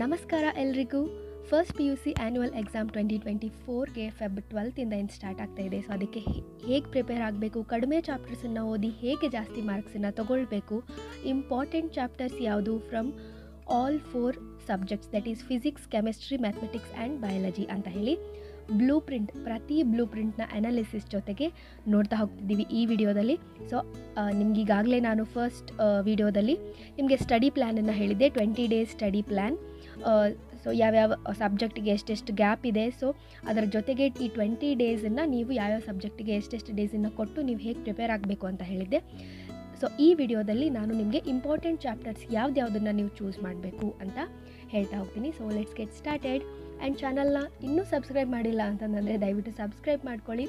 ನಮಸ್ಕಾರ ಎಲ್ರಿಗೂ. First PUC annual exam 2024ಗೆ ಫೆಬ್ 12ಇಂದ ಏನು ಸ್ಟಾರ್ಟ್ ಆಗ್ತಾ ಇದೆ. ಸೊ ಅದಕ್ಕೆ ಹೇಗೆ ಪ್ರಿಪೇರ್ ಆಗಬೇಕು, ಕಡಿಮೆ ಚಾಪ್ಟರ್ಸನ್ನು ಓದಿ ಹೇಗೆ ಜಾಸ್ತಿ ಮಾರ್ಕ್ಸನ್ನು ತೊಗೊಳ್ಬೇಕು, ಇಂಪಾರ್ಟೆಂಟ್ ಚಾಪ್ಟರ್ಸ್ ಯಾವುದು from all 4 subjects, that is physics, chemistry, mathematics and biology ಅಂತ ಹೇಳಿ ಪ್ರತಿ ಬ್ಲೂ ಪ್ರಿಂಟ್ನ ಅನಾಲಿಸಿಸ್ ಜೊತೆಗೆ ನೋಡ್ತಾ ಹೋಗ್ತಿದ್ದೀವಿ ಈ ವಿಡಿಯೋದಲ್ಲಿ. ಸೊ ನಿಮಗೀಗಾಗಲೇ ನಾನು ಫಸ್ಟ್ ವಿಡಿಯೋದಲ್ಲಿ ನಿಮಗೆ ಸ್ಟಡಿ ಪ್ಲ್ಯಾನನ್ನು ಹೇಳಿದ್ದೆ, 20 ಡೇಸ್ ಸ್ಟಡಿ ಪ್ಲ್ಯಾನ್. ಸೊ ಯಾವ್ಯಾವ ಸಬ್ಜೆಕ್ಟಿಗೆ ಎಷ್ಟೆಷ್ಟು ಗ್ಯಾಪ್ ಇದೆ, ಸೊ ಅದರ ಜೊತೆಗೆ ಈ 20 ಡೇಸನ್ನು ನೀವು ಯಾವ್ಯಾವ ಸಬ್ಜೆಕ್ಟಿಗೆ ಎಷ್ಟೆಷ್ಟು ಡೇಸನ್ನು ಕೊಟ್ಟು ನೀವು ಹೇಗೆ ಪ್ರಿಪೇರ್ ಆಗಬೇಕು ಅಂತ ಹೇಳಿದ್ದೆ. ಸೊ ಈ ವಿಡಿಯೋದಲ್ಲಿ ನಾನು ನಿಮಗೆ ಇಂಪಾರ್ಟೆಂಟ್ ಚಾಪ್ಟರ್ಸ್ ಯಾವುದನ್ನು ನೀವು ಚೂಸ್ ಮಾಡಬೇಕು ಅಂತ ಹೇಳ್ತಾ ಹೋಗ್ತೀನಿ. So let's get started. And ಚಾನಲ್ನ ಇನ್ನೂ ಸಬ್ಸ್ಕ್ರೈಬ್ ಮಾಡಿಲ್ಲ ಅಂತಂದರೆ ದಯವಿಟ್ಟು ಸಬ್ಸ್ಕ್ರೈಬ್ ಮಾಡ್ಕೊಳ್ಳಿ.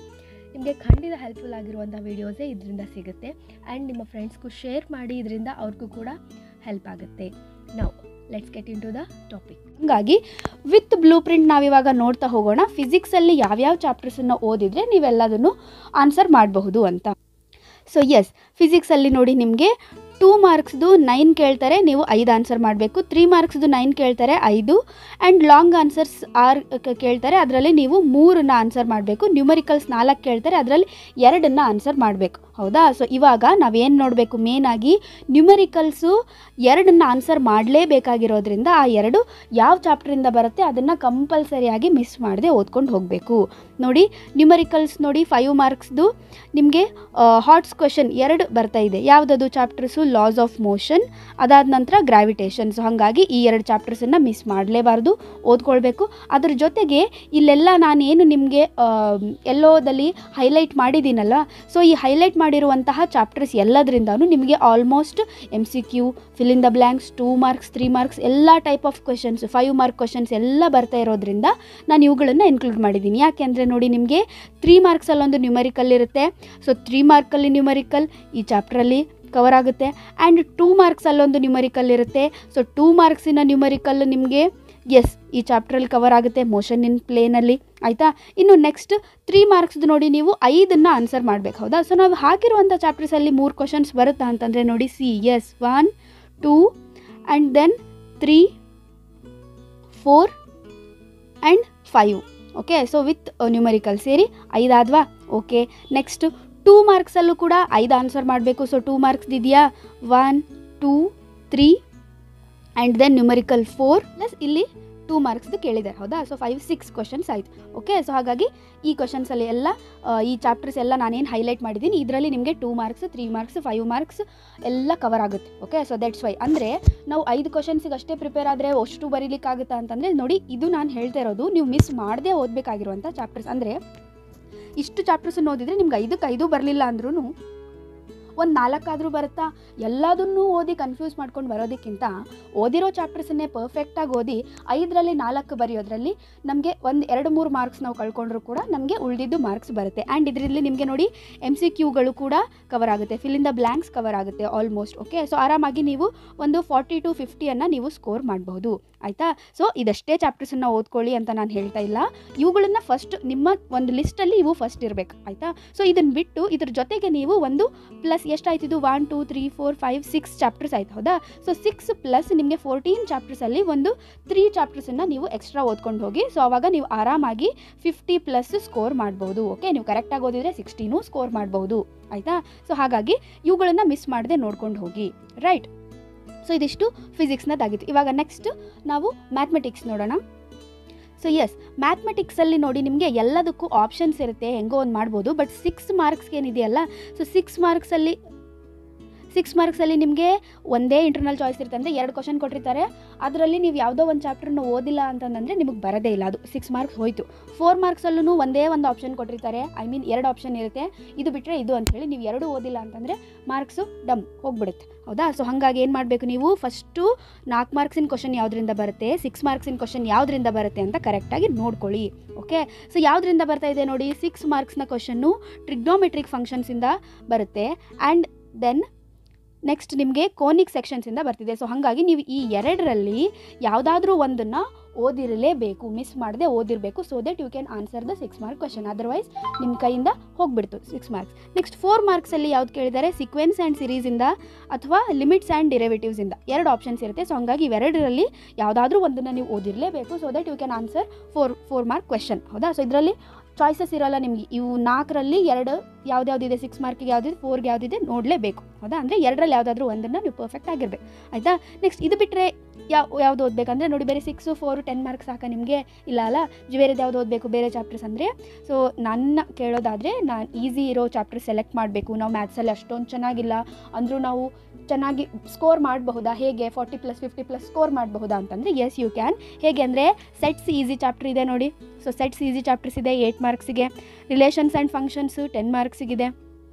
ನಿಮಗೆ ಖಂಡಿತ ಹೆಲ್ಪ್ಫುಲ್ ಆಗಿರುವಂಥ ವೀಡಿಯೋಸೇ ಇದರಿಂದ ಸಿಗುತ್ತೆ. ಆ್ಯಂಡ್ ನಿಮ್ಮ ಫ್ರೆಂಡ್ಸ್ಗೂ ಶೇರ್ ಮಾಡಿ, ಇದರಿಂದ ಅವ್ರಿಗೂ ಕೂಡ ಹೆಲ್ಪ್ ಆಗುತ್ತೆ. ನಾವು let's get into the topic. ಹಾಗಾಗಿ ವಿತ್ ಬ್ಲೂ ಪ್ರಿಂಟ್ ನಾವಿವಾಗ ನೋಡ್ತಾ ಹೋಗೋಣ. ಫಿಸಿಕ್ಸಲ್ಲಿ ಯಾವ್ಯಾವ ಚಾಪ್ಟರ್ಸನ್ನು ಓದಿದರೆ ನೀವೆಲ್ಲದನ್ನು ಆನ್ಸರ್ ಮಾಡಬಹುದು ಅಂತ. ಸೊ ಎಸ್, ಫಿಸಿಕ್ಸಲ್ಲಿ ನೋಡಿ, ನಿಮಗೆ 2 ಮಾರ್ಕ್ಸ್ದು 9 ಕೇಳ್ತಾರೆ, ನೀವು 5 ಆನ್ಸರ್ ಮಾಡಬೇಕು. 3 ಮಾರ್ಕ್ಸ್ದು 9 ಕೇಳ್ತಾರೆ, 5. ಆ್ಯಂಡ್ ಲಾಂಗ್ ಆನ್ಸರ್ಸ್ 6 ಕೇಳ್ತಾರೆ, ಅದರಲ್ಲಿ ನೀವು 3 ಆನ್ಸರ್ ಮಾಡಬೇಕು. ನ್ಯೂಮರಿಕಲ್ಸ್ 4 ಕೇಳ್ತಾರೆ, ಅದರಲ್ಲಿ 2 ಆನ್ಸರ್ ಮಾಡಬೇಕು. ಹೌದಾ? ಸೊ ಇವಾಗ ನಾವೇನು ನೋಡಬೇಕು, ಮೇನಾಗಿ ನ್ಯೂಮರಿಕಲ್ಸು 2 ಆನ್ಸರ್ ಮಾಡಲೇಬೇಕಾಗಿರೋದ್ರಿಂದ ಆ 2 ಯಾವ ಚಾಪ್ಟ್ರಿಂದ ಬರುತ್ತೆ ಅದನ್ನು ಕಂಪಲ್ಸರಿಯಾಗಿ ಮಿಸ್ ಮಾಡದೆ ಓದ್ಕೊಂಡು ಹೋಗಬೇಕು. ನೋಡಿ, ನ್ಯೂಮರಿಕಲ್ಸ್ ನೋಡಿ 5 ಮಾರ್ಕ್ಸ್ದು ನಿಮಗೆ ಹಾಟ್ಸ್ ಕ್ವೆಶನ್ 2 ಬರ್ತಾ ಇದೆ. ಯಾವುದದು ಚಾಪ್ಟರ್ಸು? ಲಾಸ್ ಆಫ್ ಮೋಷನ್, ಅದಾದ ನಂತರ ಗ್ರಾವಿಟೇಷನ್. ಸೊ ಹಾಗಾಗಿ ಈ 2 ಚಾಪ್ಟರ್ಸನ್ನು ಮಿಸ್ ಮಾಡಲೇಬಾರ್ದು, ಓದ್ಕೊಳ್ಬೇಕು. ಅದ್ರ ಜೊತೆಗೆ ಇಲ್ಲೆಲ್ಲ ನಾನೇನು ನಿಮಗೆ ಎಲ್ಲೋದಲ್ಲಿ ಹೈಲೈಟ್ ಮಾಡಿದ್ದೀನಲ್ಲ, ಸೊ ಈ ಹೈಲೈಟ್ ಮಾಡಿರುವಂತಹ ಚಾಪ್ಟರ್ಸ್ ಎಲ್ಲದರಿಂದನೂ ನಿಮಗೆ almost MCQ, fill in the blanks, 2 marks, 3 marks ಎಲ್ಲ type of questions, 5 mark questions ಎಲ್ಲ ಬರ್ತಾ ಇರೋದ್ರಿಂದ ನಾನು ಇವುಗಳನ್ನು ಇನ್ಕ್ಲೂಡ್ ಮಾಡಿದ್ದೀನಿ. ಯಾಕೆಂದರೆ ನೋಡಿ, ನಿಮಗೆ 3 ಮಾರ್ಕ್ಸಲ್ಲೊಂದು ನ್ಯೂಮರಿಕಲ್ ಇರುತ್ತೆ. ಸೊ 3 ಮಾರ್ಕಲ್ಲಿ ನ್ಯೂಮರಿಕಲ್ ಈ ಚಾಪ್ಟ್ರಲ್ಲಿ ಕವರ್ ಆಗುತ್ತೆ. ಆ್ಯಂಡ್ 2 ಮಾರ್ಕ್ಸಲ್ಲೊಂದು ನ್ಯೂಮರಿಕಲ್ ಇರುತ್ತೆ. ಸೊ 2 ಮಾರ್ಕ್ಸಿನ ನ್ಯೂಮರಿಕಲ್ ನಿಮಗೆ ಈ ಚಾಪ್ಟ್ರಲ್ಲಿ ಕವರ್ ಆಗುತ್ತೆ, ಮೋಷನ್ ಇನ್ ಪ್ಲೇನಲ್ಲಿ. ಆಯಿತಾ? ಇನ್ನು ನೆಕ್ಸ್ಟ್ 3 ಮಾರ್ಕ್ಸ್ದು ನೋಡಿ, ನೀವು 5 ಆನ್ಸರ್ ಮಾಡಬೇಕು. ಹೌದಾ? ಸೊ ನಾವು ಹಾಕಿರುವಂಥ ಚಾಪ್ಟರ್ಸಲ್ಲಿ 3 ಕ್ವಶನ್ಸ್ ಬರುತ್ತಾ ಅಂತಂದರೆ ನೋಡಿ, 1, 2 and then 3, 4 and 5. Okay, so with numerical ಸೇರಿ 5 ಆದ್ವಾ? ಓಕೆ, ನೆಕ್ಸ್ಟ್ 2 ಮಾರ್ಕ್ಸಲ್ಲೂ ಕೂಡ 5 ಆನ್ಸರ್ ಮಾಡಬೇಕು. ಸೊ 2 ಮಾರ್ಕ್ಸ್ ಇದೆಯಾ? 1, 2, 3 ಆ್ಯಂಡ್ ದೆನ್ ನ್ಯೂಮರಿಕಲ್ 4 ಪ್ಲಸ್ ಇಲ್ಲಿ 2 ಮಾರ್ಕ್ಸ್ದು ಕೇಳಿದ್ದಾರೆ. ಹೌದಾ? ಸೊ 5, 6 ಕ್ವಶನ್ಸ್ ಆಯಿತು. ಓಕೆ, ಸೊ ಹಾಗಾಗಿ ಈ ಕ್ವಶನ್ಸಲ್ಲಿ ಎಲ್ಲ ಈ ಚಾಪ್ಟರ್ಸ್ ಎಲ್ಲ ನಾನೇನು ಹೈಲೈಟ್ ಮಾಡಿದ್ದೀನಿ, ಇದರಲ್ಲಿ ನಿಮಗೆ 2 ಮಾರ್ಕ್ಸ್, 3 ಮಾರ್ಕ್ಸ್, 5 ಮಾರ್ಕ್ಸ್ ಎಲ್ಲ ಕವರ್ ಆಗುತ್ತೆ. Okay, so that's Y. ಅಂದರೆ ನಾವು 5 ಕ್ವಶನ್ಸಿಗೆ ಅಷ್ಟೇ ಪ್ರಿಪೇರ್ ಆದರೆ ಅಷ್ಟು ಬರೀಲಿಕ್ಕಾಗುತ್ತಾ ಅಂತಂದರೆ ನೋಡಿ, ಇದು ನಾನು ಹೇಳ್ತಾ ಇರೋದು ನೀವು ಮಿಸ್ ಮಾಡದೆ ಓದಬೇಕಾಗಿರುವಂಥ ಚಾಪ್ಟರ್ಸ್. ಅಂದರೆ ಇಷ್ಟು ಚಾಪ್ಟರ್ಸನ್ನು ಓದಿದರೆ ನಿಮ್ಗೆ 5ಕ್ಕೆ 5 ಬರಲಿಲ್ಲ ಅಂದ್ರೂ ಒಂದು 4 ಆದರೂ ಬರುತ್ತಾ? ಎಲ್ಲದನ್ನೂ ಓದಿ ಕನ್ಫ್ಯೂಸ್ ಮಾಡ್ಕೊಂಡು ಬರೋದಕ್ಕಿಂತ ಓದಿರೋ ಚಾಪ್ಟರ್ಸನ್ನೇ ಪರ್ಫೆಕ್ಟಾಗಿ ಓದಿ 5ರಲ್ಲಿ 4 ಬರೆಯೋದ್ರಲ್ಲಿ ನಮಗೆ 1-2-3 ಮಾರ್ಕ್ಸ್ ನಾವು ಕಳ್ಕೊಂಡ್ರೂ ಕೂಡ ನಮಗೆ ಉಳಿದಿದ್ದು ಮಾರ್ಕ್ಸ್ ಬರುತ್ತೆ. ಆ್ಯಂಡ್ ಇದರಲ್ಲಿ ನಿಮಗೆ ನೋಡಿ MCQಗಳು ಕೂಡ ಕವರ್ ಆಗುತ್ತೆ, fill in the blanks cover ಆಗುತ್ತೆ ಆಲ್ಮೋಸ್ಟ್. ಓಕೆ, ಸೊ ಆರಾಮಾಗಿ ನೀವು ಒಂದು 40 to 50 ನೀವು ಸ್ಕೋರ್ ಮಾಡಬಹುದು. ಆಯಿತಾ? ಸೊ ಇದಷ್ಟೇ ಚಾಪ್ಟರ್ಸನ್ನು ಓದ್ಕೊಳ್ಳಿ ಅಂತ ನಾನು ಹೇಳ್ತಾ ಇಲ್ಲ. ಇವುಗಳನ್ನು ಫಸ್ಟ್ ನಿಮ್ಮ ಒಂದು ಲಿಸ್ಟಲ್ಲಿ ಇವು ಫಸ್ಟ್ ಇರಬೇಕು. ಆಯಿತಾ? ಸೊ ಇದನ್ನು ಬಿಟ್ಟು ಇದ್ರ ಜೊತೆಗೆ ನೀವು ಒಂದು ಪ್ಲಸ್ ಎಷ್ಟಾಯ್ತಿದ್ದು 1, 2, 3, 4, 5, 6 ಚಾಪ್ಟರ್ಸ್ ಆಯ್ತು. ಹೌದಾ? ಸೊ 6 ಪ್ಲಸ್ ನಿಮಗೆ 14 ಚಾಪ್ಟರ್ಸಲ್ಲಿ ಒಂದು 3 ಚಾಪ್ಟರ್ಸನ್ನು ನೀವು ಎಕ್ಸ್ಟ್ರಾ ಓದ್ಕೊಂಡು ಹೋಗಿ. ಸೊ ಆವಾಗ ನೀವು ಆರಾಮಾಗಿ 50+ ಸ್ಕೋರ್ ಮಾಡ್ಬೋದು. ಓಕೆ, ನೀವು ಕರೆಕ್ಟಾಗಿ ಓದಿದರೆ 60 ಸ್ಕೋರ್ ಮಾಡ್ಬೋದು. ಆಯಿತಾ? ಸೊ ಹಾಗಾಗಿ ಇವುಗಳನ್ನು ಮಿಸ್ ಮಾಡದೆ ನೋಡ್ಕೊಂಡು ಹೋಗಿ. ರೈಟ್? ಸೊ ಇದಿಷ್ಟು ಫಿಸಿಕ್ಸ್ನದಾಗಿತ್ತು. ಇವಾಗ ನೆಕ್ಸ್ಟ್ ನಾವು ಮ್ಯಾಥಮೆಟಿಕ್ಸ್ ನೋಡೋಣ. ಸೊ ಮ್ಯಾಥಮೆಟಿಕ್ಸಲ್ಲಿ ನೋಡಿ, ನಿಮಗೆ ಎಲ್ಲದಕ್ಕೂ ಆಪ್ಷನ್ಸ್ ಇರುತ್ತೆ, ಹೆಂಗೋ ಒಂದು ಮಾಡ್ಬೋದು. ಬಟ್ 6 ಮಾರ್ಕ್ಸ್ಗೆ ಏನಿದೆಯಲ್ಲ, ಸೊ 6 ಮಾರ್ಕ್ಸಲ್ಲಿ ನಿಮಗೆ ಒಂದೇ ಇಂಟರ್ನಲ್ ಚಾಯ್ಸ್ ಇರುತ್ತೆ. ಅಂದರೆ 2 ಕ್ವಶನ್ ಕೊಟ್ಟಿರ್ತಾರೆ, ಅದರಲ್ಲಿ ನೀವು ಯಾವುದೋ ಒಂದು ಚಾಪ್ಟರ್ನ ಓದಿಲ್ಲ ಅಂತಂದರೆ ನಿಮಗೆ ಬರೋದೇ ಇಲ್ಲ, ಅದು 6 ಮಾರ್ಕ್ಸ್ ಹೋಯಿತು. 4 ಮಾರ್ಕ್ಸಲ್ಲೂ ಒಂದೇ ಒಂದು ಆಪ್ಷನ್ ಕೊಟ್ಟಿರ್ತಾರೆ, 2 ಆಪ್ಷನ್ ಇರುತ್ತೆ, ಇದು ಬಿಟ್ಟರೆ ಇದು ಅಂಥೇಳಿ ನೀವು 2 ಓದಿಲ್ಲ ಅಂತಂದರೆ ಮಾರ್ಕ್ಸು ಡಮ್ ಹೋಗ್ಬಿಡುತ್ತೆ. ಹೌದಾ? ಸೊ ಹಾಗಾಗಿ ಏನು ಮಾಡಬೇಕು, ನೀವು ಫಸ್ಟು 4 ಮಾರ್ಕ್ಸಿನ ಕ್ವಶನ್ ಯಾವುದರಿಂದ ಬರುತ್ತೆ, 6 ಮಾರ್ಕ್ಸಿನ ಕ್ವಶನ್ ಯಾವುದರಿಂದ ಬರುತ್ತೆ ಅಂತ ಕರೆಕ್ಟಾಗಿ ನೋಡ್ಕೊಳ್ಳಿ. ಓಕೆ, ಸೊ ಯಾವುದರಿಂದ ಬರ್ತಾ ಇದೆ ನೋಡಿ, 6 ಮಾರ್ಕ್ಸ್ನ ಕ್ವಶನ್ನು ಟ್ರಿಗ್ನೋಮೆಟ್ರಿಕ್ ಫಂಕ್ಷನ್ಸಿಂದ ಬರುತ್ತೆ. ಆ್ಯಂಡ್ ದೆನ್ ನೆಕ್ಸ್ಟ್ ನಿಮಗೆ ಕೋನಿಕ್ ಸೆಕ್ಷನ್ಸಿಂದ ಬರ್ತಿದೆ. ಸೊ ಹಾಗಾಗಿ ನೀವು ಈ 2ರಲ್ಲಿ ಯಾವುದಾದ್ರೂ ಒಂದನ್ನು ಓದಿರಲೇಬೇಕು, ಮಿಸ್ ಮಾಡದೆ ಓದಿರಬೇಕು. So that you can answer the 6 mark question. Otherwise ನಿಮ್ಮ ಕೈಯಿಂದ ಹೋಗ್ಬಿಡ್ತು 6 ಮಾರ್ಕ್ಸ್. ನೆಕ್ಸ್ಟ್ 4 ಮಾರ್ಕ್ಸಲ್ಲಿ ಯಾವ್ದು ಕೇಳಿದ್ದಾರೆ, ಸೀಕ್ವೆನ್ಸ್ ಆ್ಯಂಡ್ ಸಿರೀಸಿಂದ ಅಥವಾ ಲಿಮಿಟ್ಸ್ ಆ್ಯಂಡ್ ಡಿರೈವೇಟಿವ್ಸಿಂದ 2 ಆಪ್ಷನ್ಸ್ ಇರುತ್ತೆ. ಸೊ ಹಂಗಾಗಿ ಇವೆರಡರಲ್ಲಿ ಯಾವುದಾದ್ರೂ ಒಂದನ್ನು ನೀವು ಓದಿರಲೇಬೇಕು. So that you can answer 4 mark question. ಹೌದಾ? ಸೊ ಇದರಲ್ಲಿ ಚಾಯ್ಸಸ್ ಇರೋಲ್ಲ ನಿಮಗೆ. ಇವು 4ರಲ್ಲಿ 2 ಯಾವ್ದ್ಯಾವ್ದಿದೆ, 6 ಮಾರ್ಕಿಗೆ ಯಾವುದಿದೆ, 4ಗೆ ಯಾವುದಿದೆ ನೋಡಲೇಬೇಕು. ಹೌದಾ? ಅಂದರೆ 2ರಲ್ಲಿ ಯಾವುದಾದ್ರೂ ಒಂದನ್ನು ನೀವು ಪರ್ಫೆಕ್ಟ್ ಆಗಿರಬೇಕು. ಆಯಿತಾ? ನೆಕ್ಸ್ಟ್ ಇದು ಬಿಟ್ಟರೆ ಯಾವ್ದು ಓದಬೇಕಂದ್ರೆ ನೋಡಿ, ಬೇರೆ 6, 4, 10 ಮಾರ್ಕ್ಸ್ ಸಾಕ ನಿಮಗೆ? ಇಲ್ಲ ಅಲ್ಲ, ಬೇರೆದು ಯಾವ್ದು ಓದಬೇಕು ಬೇರೆ ಚಾಪ್ಟರ್ಸ್ ಅಂದರೆ. ಸೊ ನನ್ನ ಕೇಳೋದಾದರೆ ನಾನು ಈಸಿ ಇರೋ ಚಾಪ್ಟರ್ ಸೆಲೆಕ್ಟ್ ಮಾಡಬೇಕು. ನಾವು ಮ್ಯಾಥ್ಸಲ್ಲಿ ಅಷ್ಟೊಂದು ಚೆನ್ನಾಗಿಲ್ಲ ಅಂದರೂ ನಾವು ಚೆನ್ನಾಗಿ ಸ್ಕೋರ್ ಮಾಡಬಹುದಾ, ಹೇಗೆ 40+, 50+ ಸ್ಕೋರ್ ಮಾಡಬಹುದಾ ಅಂತಂದರೆ ಎಸ್ ಯು ಕ್ಯಾನ್. ಹೇಗೆ ಅಂದರೆ ಸೆಟ್ಸ್ ಈಸಿ ಚಾಪ್ಟರ್ ಇದೆ ನೋಡಿ. ಸೊ ಸೆಟ್ಸ್ ಈಸಿ ಚಾಪ್ಟರ್ಸ್ ಇದೆ 8 ಮಾರ್ಕ್ಸಿಗೆ. ರಿಲೇಷನ್ಸ್ ಆ್ಯಂಡ್ ಫಂಕ್ಷನ್ಸು 10 ಮಾರ್ಕ್ಸಿಗಿದೆ.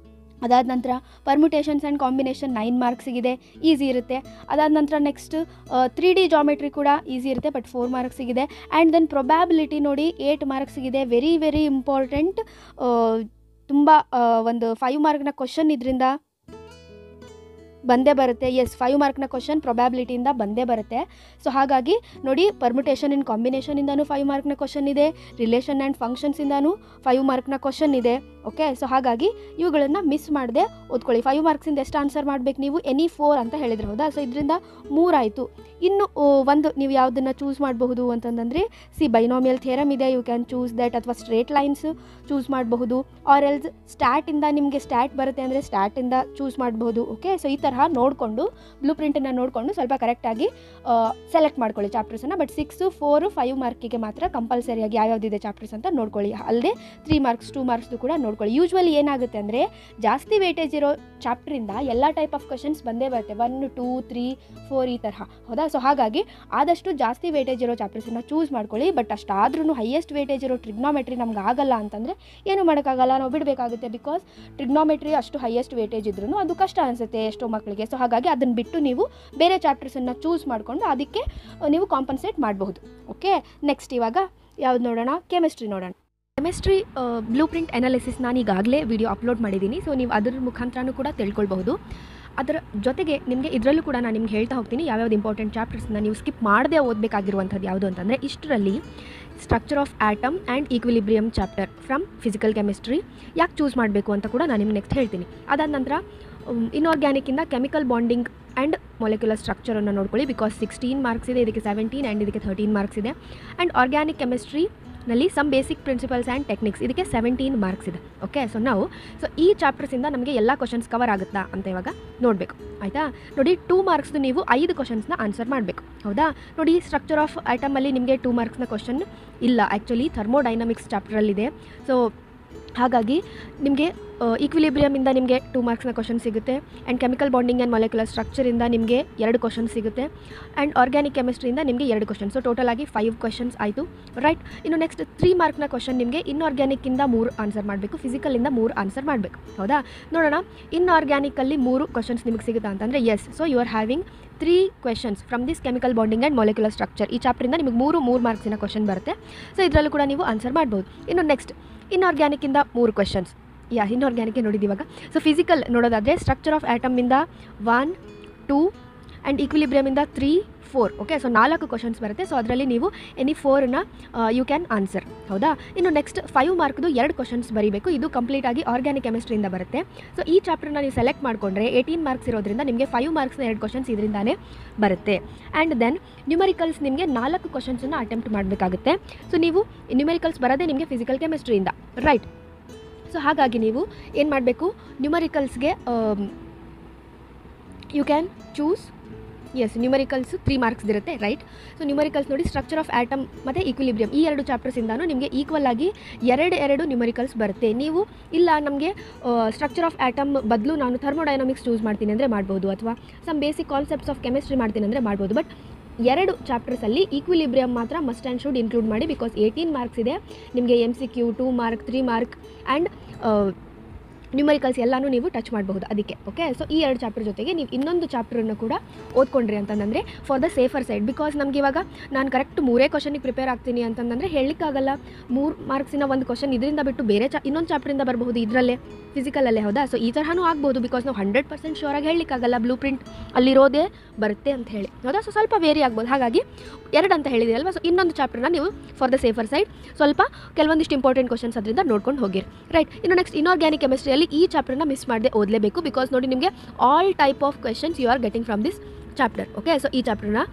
ಅದಾದ ನಂತರ ಪರ್ಮುಟೇಷನ್ಸ್ ಆ್ಯಂಡ್ ಕಾಂಬಿನೇಷನ್ 9 ಮಾರ್ಕ್ಸಿಗಿದೆ, ಈಸಿ ಇರುತ್ತೆ. ಅದಾದ ನಂತರ ನೆಕ್ಸ್ಟ್ 3D ಜಾಮೆಟ್ರಿ ಕೂಡ ಈಸಿ ಇರುತ್ತೆ, ಬಟ್ 4 ಮಾರ್ಕ್ಸಿಗಿದೆ. ಆ್ಯಂಡ್ ದೆನ್ ಪ್ರೊಬ್ಯಾಬಿಲಿಟಿ ನೋಡಿ 8 ಮಾರ್ಕ್ಸಿಗಿದೆ. Very very important. ತುಂಬ ಒಂದು 5 ಮಾರ್ಕ್ನ ಕ್ವಶನ್ ಇದರಿಂದ ಬಂದೇ ಬರುತ್ತೆ. ಎಸ್, 5 ಮಾರ್ಕ್ನ ಕ್ವಶನ್ ಪ್ರೊಬ್ಯಾಬಿಲಿಟಿಯಿಂದ ಬಂದೇ ಬರುತ್ತೆ. ಸೊ ಹಾಗಾಗಿ ನೋಡಿ, ಪರ್ಮುಟೇಷನ್ ಇನ್ ಕಾಂಬಿನೇಷನಿಂದನೂ 5 ಮಾರ್ಕ್ನ ಕ್ವಶನ್ ಇದೆ, ರಿಲೇಷನ್ ಆ್ಯಂಡ್ ಫಂಕ್ಷನ್ಸಿಂದನೂ 5 ಮಾರ್ಕ್ನ ಕ್ವಶನ್ ಇದೆ. ಓಕೆ, ಸೊ ಹಾಗಾಗಿ ಇವುಗಳನ್ನು ಮಿಸ್ ಮಾಡದೆ ಓದ್ಕೊಳ್ಳಿ. 5 ಮಾರ್ಕ್ಸಿಂದ ಎಷ್ಟು ಆನ್ಸರ್ ಮಾಡಬೇಕು ನೀವು? ಎನಿ 4 ಅಂತ ಹೇಳಿದ್ರೆ. ಹೌದಾ? ಸೊ ಇದರಿಂದ 3 ಆಯಿತು. ಇನ್ನು ಒಂದು ನೀವು ಯಾವುದನ್ನು ಚೂಸ್ ಮಾಡಬಹುದು ಅಂತಂದರೆ, ಬೈನಾಮಿಯಲ್ ಥಿಯರಮ್ ಇದೆ, ಯು ಕ್ಯಾನ್ ಚೂಸ್ ದಟ್. ಅಥವಾ ಸ್ಟ್ರೇಟ್ ಲೈನ್ಸ್ ಚೂಸ್ ಮಾಡಬಹುದು. ಆರ್ ಎಲ್ಸ್ ಸ್ಟ್ಯಾಟಿಂದ ನಿಮಗೆ ಸ್ಟ್ಯಾಟ್ ಬರುತ್ತೆ ಅಂದರೆ ಸ್ಟ್ಯಾಟಿಂದ ಚೂಸ್ ಮಾಡಬಹುದು. ಓಕೆ, ಸೊ ಈ ತರಹ ನೋಡಿಕೊಂಡು ಬ್ಲೂ ಪ್ರಿಂಟನ್ನು ನೋಡಿಕೊಂಡು ಸ್ವಲ್ಪ ಕರೆಕ್ಟಾಗಿ ಸೆಲೆಕ್ಟ್ ಮಾಡ್ಕೊಳ್ಳಿ ಚಾಪ್ಟರ್ಸನ್ನು. ಬಟ್ 6, 4, 5 ಮಾರ್ಕಿಗೆ ಮಾತ್ರ ಕಂಪಲ್ಸರಿಯಾಗಿ ಯಾವ್ಯಾವ್ದಿದೆ ಚಾಪ್ಟರ್ಸ್ ಅಂತ ನೋಡ್ಕೊಳ್ಳಿ. ಅಲ್ಲದೆ 3 ಮಾರ್ಕ್ಸ್ 2 ಮಾರ್ಕ್ಸ್ದು ಕೂಡ ನೋಡ್ಕೊಳ್ಳಿ. ಯೂಶ್ವಲಿ ಏನಾಗುತ್ತೆ ಅಂದರೆ ಜಾಸ್ತಿ ವೇಟೇಜ್ ಇರೋ ಚಾಪ್ಟ್ರಿಂದ ಎಲ್ಲ ಟೈಪ್ ಆಫ್ ಕ್ವಶನ್ಸ್ ಬಂದೇ ಬರುತ್ತೆ, 1, 2, 3, 4 ಈ ತರಹ. ಹೌದಾ? ಸೊ ಹಾಗಾಗಿ ಆದಷ್ಟು ಜಾಸ್ತಿ ವೇಟೇಜ್ ಇರೋ ಚಾಪ್ಟರ್ಸನ್ನು ಚೂಸ್ ಮಾಡ್ಕೊಳ್ಳಿ. ಬಟ್ ಅಷ್ಟಾದ್ರೂ ಹೈಯೆಸ್ಟ್ ವೇಟೇಜ್ ಇರೋ ಟ್ರಿಗ್ನೋಮೆಟ್ರಿ ನಮ್ಗೆ ಆಗಲ್ಲ ಅಂತಂದರೆ ಏನು ಮಾಡೋಕ್ಕಾಗಲ್ಲ, ನಾವು ಬಿಡಬೇಕಾಗುತ್ತೆ. ಬಿಕಾಸ್ ಟ್ರಿಗ್ನೋಮೆಟ್ರಿ ಅಷ್ಟು ಹೈಯೆಸ್ಟ್ ವೇಟೇಜ್ ಇದ್ರೂ ಅದು ಕಷ್ಟ ಅನಿಸುತ್ತೆ ಎಷ್ಟೋ ಮಕ್ಕಳಿಗೆ. ಸೊ ಹಾಗಾಗಿ ಅದನ್ನು ಬಿಟ್ಟು ನೀವು ಬೇರೆ ಚಾಪ್ಟರ್ಸನ್ನು ಚೂಸ್ ಮಾಡಿಕೊಂಡು ಅದಕ್ಕೆ ನೀವು ಕಾಂಪನ್ಸೇಟ್ ಮಾಡಬಹುದು. ಓಕೆ, ನೆಕ್ಸ್ಟ್ ಇವಾಗ ಯಾವ್ದು ನೋಡೋಣ? ಕೆಮಿಸ್ಟ್ರಿ ನೋಡೋಣ. ಕೆಮಿಸ್ಟ್ರಿ ಬ್ಲೂ ಪ್ರಿಂಟ್ ಅನಾಲಿಸಿಸ್ ನಾನು ಈಗಾಗಲೇ ವಿಡಿಯೋ ಅಪ್ಲೋಡ್ ಮಾಡಿದ್ದೀನಿ. ಸೊ ನೀವು ಅದರ ಮುಖಾಂತರನೂ ಕೂಡ ತಿಳ್ಕೊಳ್ಬಹುದು. ಅದರ ಜೊತೆಗೆ ನಿಮಗೆ ಇದರಲ್ಲೂ ಕೂಡ ನಾನು ನಿಮ್ಗೆ ಹೇಳ್ತಾ ಹೋಗ್ತೀನಿ ಯಾವ್ಯಾವ್ದು ಇಂಪಾರ್ಟೆಂಟ್ ಚಾಪ್ಟರ್ಸ್ನ ನೀವು ಸ್ಕಿಪ್ ಮಾಡದೆ ಓದಬೇಕಾಗಿರುವಂಥದ್ದು ಯಾವುದು ಅಂತಂದರೆ, ಇಷ್ಟರಲ್ಲಿ structure of atom and equilibrium chapter from physical chemistry ಯಾಕೆ ಚೂಸ್ ಮಾಡಬೇಕು ಅಂತ ಕೂಡ ನಾನು ನಿಮ್ಗೆ ನೆಕ್ಸ್ಟ್ ಹೇಳ್ತೀನಿ. ಅದಾದ ನಂತರ ಇನ್ಆರ್ಗ್ಯಾನಿಕ್ಕಿಂದ ಕೆಮಿಕಲ್ ಬಾಂಡಿಂಗ್ ಆ್ಯಂಡ್ ಮೊಲೆಕ್ಯುಲರ್ ಸ್ಟ್ರಕ್ಚರನ್ನು ನೋಡ್ಕೊಳ್ಳಿ. ಬಿಕಾಸ್ 16 ಮಾರ್ಕ್ಸ್ ಇದೆ, ಇದಕ್ಕೆ 17 ಆ್ಯಂಡ್ ಇದಕ್ಕೆ 13 ಮಾರ್ಕ್ಸ್ ಇದೆ. ಆ್ಯಂಡ್ ಆರ್ಗ್ಯಾನಿಕ್ ಕೆಮಿಸ್ಟ್ರಿನಲ್ಲಿ some basic principles and techniques, ಇದಕ್ಕೆ 17 ಮಾರ್ಕ್ಸ್ ಇದೆ. ಓಕೆ, ಸೊ ಈ ಚಾಪ್ಟರ್ಸಿಂದ ನಮಗೆ ಎಲ್ಲ ಕ್ವಶನ್ಸ್ ಕವರ್ ಆಗುತ್ತಾ ಅಂತ ಇವಾಗ ನೋಡಬೇಕು. ಆಯಿತಾ? ನೋಡಿ, 2 ಮಾರ್ಕ್ಸ್ದು ನೀವು 5 ಕ್ವಶನ್ಸ್ನ ಆನ್ಸರ್ ಮಾಡಬೇಕು. ಹೌದಾ? ನೋಡಿ, ಸ್ಟ್ರಕ್ಚರ್ ಆಫ್ ಆಟಮಲ್ಲಿ ನಿಮಗೆ 2 ಮಾರ್ಕ್ಸ್ನ ಕ್ವಶನ್ ಇಲ್ಲ, ಆ್ಯಕ್ಚುಲಿ ಥರ್ಮೋಡೈನಮಿಕ್ಸ್ ಚಾಪ್ಟರಲ್ಲಿದೆ. ಸೊ ಹಾಗಾಗಿ ನಿಮಗೆ ಈಕ್ವಿಲಿಬ್ರಿಯಮಿಂದ ನಿಮಗೆ 2 ಮಾರ್ಕ್ಸ್ನ ಕ್ವಶನ್ ಸಿಗುತ್ತೆ. And chemical bonding and molecular ಸ್ಟ್ರಕ್ಚರಿಂದ ನಿಮಗೆ 2 ಕ್ವಶನ್ ಸಿಗುತ್ತೆ. ಆ್ಯಂಡ್ ಆರ್ಗ್ಯಾನಿಕ್ ಕೆಮಿಸ್ಟ್ರಿಯಿಂದ ನಿಮಗೆ 2 ಕ್ವಶನ್. ಸೊ ಟೋಟಲ್ ಆಗಿ 5 ಕ್ವಶನ್ಸ್ ಆಯಿತು, ರೈಟ್? ಇನ್ನು ನೆಕ್ಸ್ಟ್ 3 ಮಾರ್ಕ್ನ ಕ್ವಶನ್ ನಿಮಗೆ ಇನ್ಆರ್ಗ್ಯಾನಿಕ್ಕಿಂದ 3 ಆನ್ಸರ್ ಮಾಡಬೇಕು, ಫಿಸಿಕಲಿಂದ 3 ಆನ್ಸರ್ ಮಾಡಬೇಕು. ಹೌದಾ? ನೋಡೋಣ, ಇನ್ಆರ್ಗ್ಯಾನಿಕಲ್ಲಿ 3 ಕ್ವಶನ್ಸ್ ನಿಮಗೆ ಸಿಗುತ್ತಾ ಅಂತಂದರೆ yes. So you are having 3 questions from this chemical bonding and molecular structure. ಈ ಚಾಪ್ಟರಿಂದ ನಿಮಗೆ 3 ಮಾರ್ಕ್ಸಿನ ಕ್ವಶನ್ ಬರುತ್ತೆ. ಸೊ ಇದರಲ್ಲೂ ಕೂಡ ನೀವು ಆನ್ಸರ್ ಮಾಡ್ಬೋದು. ಇನ್ನು ನೆಕ್ಸ್ಟ್ ಇನ್ಆರ್ಗ್ಯಾನಿಕ್ಕಿಂದ 3 ಕ್ವೆಶನ್ಸ್. ಇನ್ಆರ್ಗ್ಯಾನಿಕ್ಗೆ ನೋಡಿದ್ದು ಇವಾಗ. ಸೊ ಫಿಸಿಕಲ್ ನೋಡೋದಾದರೆ ಸ್ಟ್ರಕ್ಚರ್ ಆಫ್ ಆಟಮಿಂದ 1, 2 ಆ್ಯಂಡ್ ಈಕ್ವಿಲಿಬ್ರಿಯಮಿಂದ 3, 4. ಓಕೆ, ಸೊ 4 ಕ್ವಶನ್ಸ್ ಬರುತ್ತೆ. ಸೊ ಅದರಲ್ಲಿ ನೀವು ಎನಿ 4ನ ಯು ಕ್ಯಾನ್ ಆನ್ಸರ್. ಹೌದಾ? ಇನ್ನು ನೆಕ್ಸ್ಟ್ 5 ಮಾರ್ಕ್ದು 2 ಕ್ವಶನ್ಸ್ ಬರೀಬೇಕು. ಇದು ಕಂಪ್ಲೀಟಾಗಿ ಆರ್ಗ್ಯಾನಿಕ್ ಕೆಮಿಸ್ಟ್ರಿಯಿಂದ ಬರುತ್ತೆ. ಸೊ ಈ ಚಾಪ್ಟರ್ನ ನೀವು ಸೆಲೆಕ್ಟ್ ಮಾಡಿಕೊಂಡ್ರೆ 18 ಮಾರ್ಕ್ಸ್ ಇರೋದ್ರಿಂದ ನಿಮಗೆ 5 ಮಾರ್ಕ್ಸ್ನ 2 ಕ್ವಶನ್ಸ್ ಇದರಿಂದಾನೇ ಬರುತ್ತೆ. ಆ್ಯಂಡ್ ದೆನ್ ನ್ಯೂಮರಿಕಲ್ಸ್ ನಿಮಗೆ 4 ಕ್ವಶನ್ಸನ್ನು ಅಟೆಂಪ್ಟ್ ಮಾಡಬೇಕಾಗುತ್ತೆ. ಸೊ ನೀವು ನ್ಯೂಮರಿಕಲ್ಸ್ ಬರೋದೇ ನಿಮಗೆ ಫಿಸಿಕಲ್ ಕೆಮಿಸ್ಟ್ರಿಯಿಂದ, ರೈಟ್? ಸೊ ಹಾಗಾಗಿ ನೀವು ಏನು ಮಾಡಬೇಕು, ನ್ಯೂಮರಿಕಲ್ಸ್ಗೆ you can choose as numericals 3 marks ಇರುತ್ತೆ, ರೈಟ್? ಸೊ ನ್ಯೂಮರಿಕಲ್ಸ್ ನೋಡಿ, ಸ್ಟ್ರಕ್ಚರ್ ಆಫ್ ಆಟಮ್ ಮತ್ತು ಈಕ್ವಿಲಿಬ್ರಿಯಮ್ ಈ 2 ಚಾಪ್ಟರ್ಸಿಂದನೂ ನಿಮಗೆ ಈಕ್ವಲ್ ಆಗಿ 2 ನ್ಯೂಮರಿಕಲ್ಸ್ ಬರುತ್ತೆ. ನೀವು ಇಲ್ಲ ನಮಗೆ ಸ್ಟ್ರಕ್ಚರ್ ಆಫ್ ಆಟಮ್ ಬದಲು ನಾನು ಥರ್ಮೋಡೈನಮಿಕ್ಸ್ ಚೂಸ್ ಮಾಡ್ತೀನಿ ಅಂದರೆ ಮಾಡ್ಬೋದು, ಅಥವಾ some basic concepts of chemistry ಮಾಡ್ತೀನಿ ಅಂದರೆ ಮಾಡ್ಬೋದು. ಬಟ್ 2 ಚಾಪ್ಟರ್ಸಲ್ಲಿ ಈಕ್ವಿಲಿಬ್ರಿಯಮ್ ಮಾತ್ರ ಮಸ್ಟ್ ಆ್ಯಂಡ್ ಶುಡ್ ಇನ್ಕ್ಲೂಡ್ ಮಾಡಿ. ಬಿಕಾಸ್ 18 ಮಾರ್ಕ್ಸ್ ಇದೆ ನಿಮಗೆ MCQ, 2 mark, 3 mark and numericals ಎಲ್ಲನೂ ನೀವು ಟಚ್ ಮಾಡಬಹುದು ಅದಕ್ಕೆ. ಓಕೆ, ಸೊ ಈ 2 ಚಾಪ್ಟರ್ ಜೊತೆಗೆ ನೀವು ಇನ್ನೊಂದು ಚಾಪ್ಟರನ್ನು ಕೂಡ ಓದ್ಕೊಂಡ್ರಿ ಅಂತಂದರೆ for the safer side. Because ನಮಗೆ ಇವಾಗ ನಾನು ಕರೆಕ್ಟ್ 3 ಕ್ವಶನಿಗೆ ಪ್ರಿಪೇರ್ ಆಗ್ತೀನಿ ಅಂತಂದರೆ ಹೇಳಲಿಕ್ಕಾಗಲ್ಲ. 3 ಮಾರ್ಕ್ಸಿನ ಒಂದು ಕ್ವಶನ್ ಇದರಿಂದ ಬಿಟ್ಟು ಬೇರೆ ಇನ್ನೊಂದು ಚಾಪ್ಟರಿಂದ ಬರಬಹುದು ಇದರಲ್ಲೇ ಫಿಸಿಕಲಲ್ಲೇ. ಹೌದಾ, ಸೊ ಈ ತರಹನೂ ಆಗ್ಬೋದು. ಬಿಕಾಸ್ ನಾವು 100% ಶೋರಾಗಿ ಹೇಳಲಿಕ್ಕಾಗಲ್ಲ ಬ್ಲೂ ಪ್ರಿಂಟ್ ಅಲ್ಲಿರೋದೇ ಬರುತ್ತೆ ಅಂತ ಹೇಳಿ. ಹೌದಾ, ಸೊ ಸ್ವಲ್ಪ ವೇರಿ ಆಗ್ಬೋದು. ಹಾಗಾಗಿ 2 ಅಂತ ಹೇಳಿದೆ ಅಲ್ವಾ. ಸೊ ಇನ್ನೊಂದು ಚಾಪ್ಟರ್ನ ನೀವು ಫಾರ್ ದ ಸೇಫರ್ ಸೈಡ್ ಸ್ವಲ್ಪ ಕೆಲವೊಂದಿಷ್ಟು ಇಂಪಾರ್ಟೆಂಟ್ ಕ್ವಶನ್ಸ್ ಅದರಿಂದ ನೋಡ್ಕೊಂಡು ಹೋಗಿರಿ. ರೈಟ್, ಇನ್ನು ನೆಕ್ಸ್ಟ್ ಇನ್ಆರ್ಗ್ಯಾನಿಕ್ ಕೆಮಿಸ್ಟ್ರಿಯಲ್ಲಿ ಈ ಚಾಪ್ಟರ್ನ ಮಿಸ್ ಮಾಡದೆ ಓದಲೇಬೇಕು. ಬಿಕಾಸ್ ನೋಡಿ, ನಿಮಗೆ all type of questions you are getting from this chapter. Okay, so ಈ ಚಾಪ್ಟರ್ನ